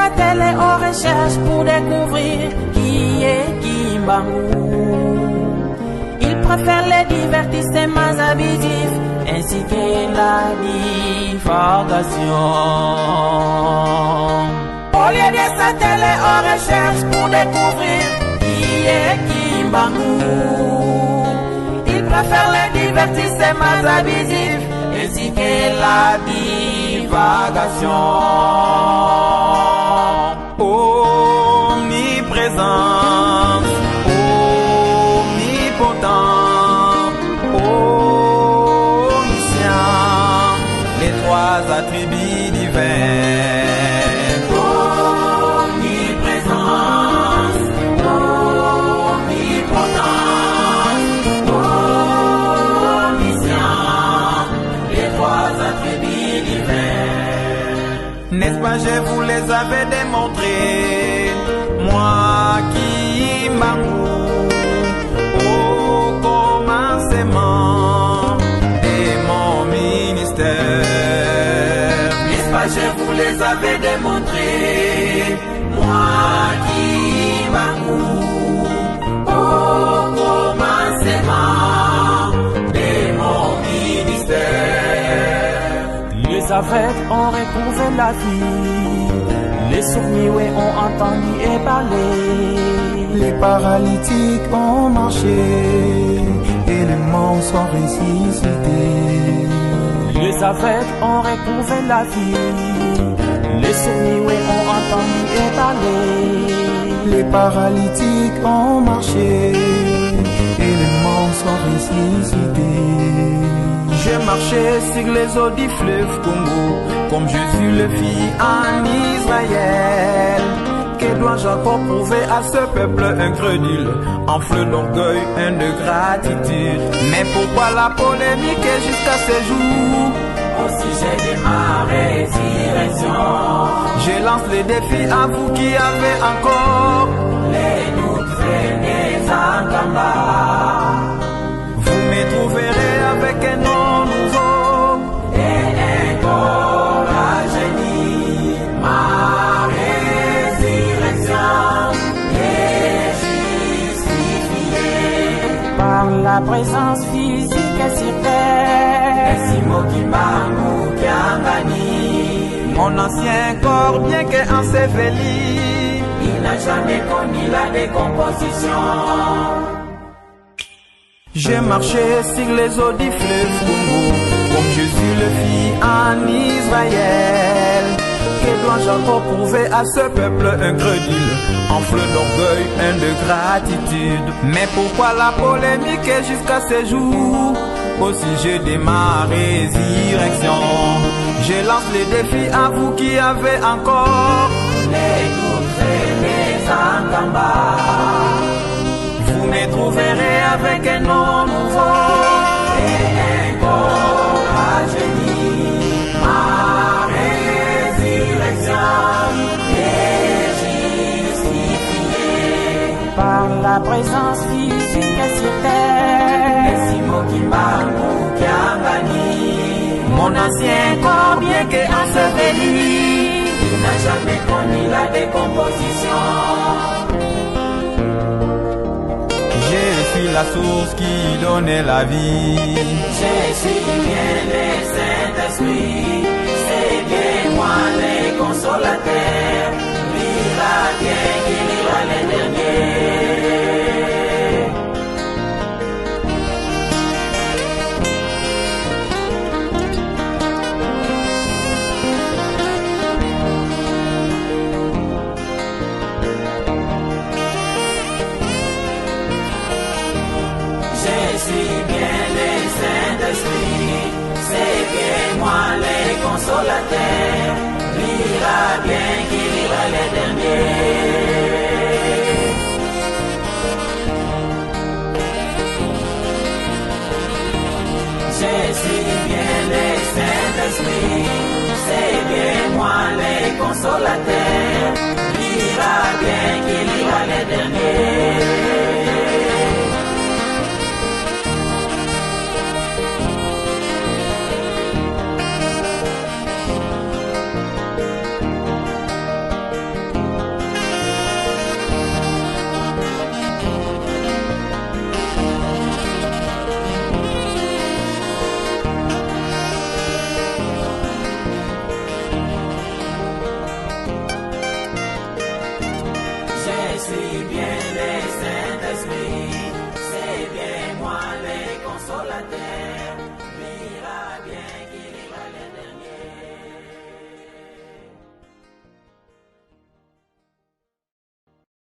sa télé, on recherche pour découvrir qui est Kimbangou. Il préfère les divertissements abusifs ainsi que la divagation. Au lieu de sa télé, on recherche pour découvrir qui est Kimbangou. Il préfère les divertissements abusifs ainsi que la divagation. Omniprésence, omnipotent, omniscient, les trois attributs divins. Omniprésence, omnipotent, omniscient, les trois attributs divins. N'est-ce pas, je vous les avais démontrés, moi qui Kimbangou, au commencement de mon ministère. N'est-ce pas, je vous les avais démontrés, moi qui Kimbangou, au commencement de mon ministère. Les aveugles ont retrouvé la vie, les sourds-muets ont entendu et parlé, les paralytiques ont marché et les morts sont ressuscités. Les aveugles ont retrouvé la vie, les sourds-muets ont entendu et parlé, les paralytiques ont marché et les morts sont ressuscités. J'ai marché sur les eaux du fleuve Congo, comme Jésus le fit en Israël. Que dois-je encore prouver à ce peuple incrédule, enflé d'orgueil et de gratitude? Mais pourquoi la polémique jusqu'à ce jour? Au sujet de ma résurrection, je lance le défi à vous qui avez encore les doutes et les encambas. Vous me trouverez avec un nom nouveau et un corps rajeuni. Ma résurrection est justifiée par la présence physique sur terre. Simo Kimbangou Kiangani. Mon ancien corps, bien qu'enseveli, il n'a jamais connu la décomposition. J'ai marché sur les eaux du fleuve Congo, comme Jésus le fit en Israël. Que dois-je encore prouver à ce peuple incrédule, enflé d'orgueil et de gratitude? Mais pourquoi la polémique jusqu'à ce jour? Au sujet de ma résurrection, je lance le défi à vous qui avez encore les doutes et les encambas. Vous me trouverez avec un nom nouveau et un corps rajeuni. Ma résurrection est justifiée par la présence physique sur terre. Simo Kimbangou Kiangani. Mon ancien corps, bien qu'enseveli, il n'a jamais connu la décomposition. Je suis la source qui donne la vie. Je suis bien le Saint-Esprit, c'est bien moi le consolateur. Lira bien qui lira les derniers. Je suis bien le Saint-Esprit, c'est bien moi le consolateur. Lira bien qui lira les derniers. Je suis bien le Saint-Esprit, c'est bien moi le consolateur. Lira bien qui lira les derniers. Amen.